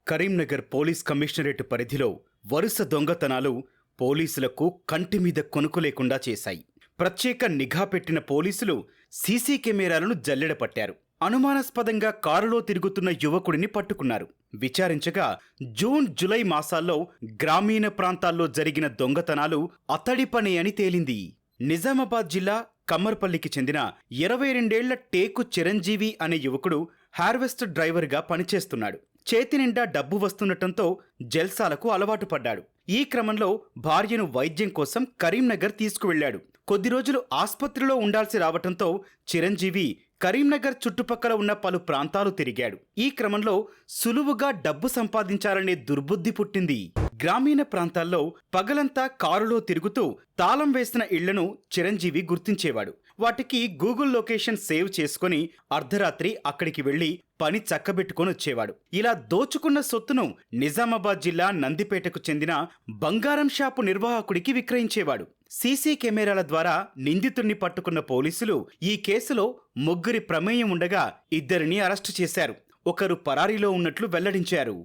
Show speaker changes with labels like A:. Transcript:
A: Karimnagar police commissionerate పరిధిలో వరుస దొంగతనాలు పోలీసులకు కంటిమీద కొనుకు లేకుండా చేశాయి. ప్రత్యేక నిఘా పెట్టిన పోలీసులు సీసీ కెమెరాలను జల్లెడపట్టారు. అనుమానాస్పదంగా కారులో తిరుగుతున్న యువకుడిని పట్టుకున్నారు. విచారించగా జూన్, జూలై మాసాల్లో గ్రామీణ ప్రాంతాల్లో జరిగిన దొంగతనాలు అతడి పనే అని తేలింది. నిజామాబాద్ జిల్లా కమ్మర్పల్లికి చెందిన 22 టేకు చిరంజీవి అనే యువకుడు హార్వెస్టర్ డ్రైవర్గా పనిచేస్తున్నాడు. చేతి నిండా డబ్బు వస్తుండటంతో జల్సాలకు అలవాటు పడ్డాడు. ఈ క్రమంలో భార్యను వైద్యం కోసం కరీంనగర్ తీసుకువెళ్లాడు. కొద్ది రోజులు ఆస్పత్రిలో ఉండాల్సి రావటంతో చిరంజీవి కరీంనగర్ చుట్టుపక్కల ఉన్న పలు ప్రాంతాలు తిరిగాడు. ఈ క్రమంలో సులువుగా డబ్బు సంపాదించాలనే దుర్బుద్ధి పుట్టింది. గ్రామీణ ప్రాంతాల్లో పగలంతా కారులో తిరుగుతూ తాళం వేసిన ఇళ్లను చిరంజీవి గుర్తించేవాడు. వాటికి గూగుల్ లొకేషన్ సేవ్ చేసుకుని అర్ధరాత్రి అక్కడికి వెళ్లి పని చక్కబెట్టుకొని వచ్చేవాడు. ఇలా దోచుకున్న సొత్తును నిజామాబాద్ జిల్లా నందిపేటకు చెందిన బంగారం షాపు నిర్వాహకుడికి విక్రయించేవాడు. సీసీ కెమెరాల ద్వారా నిందితుడిని పట్టుకున్న పోలీసులు ఈ కేసులో ముగ్గురి ప్రమేయం ఉండగా 2 అరెస్టు చేశారు. ఒకరు పరారీలో ఉన్నట్లు వెల్లడించారు.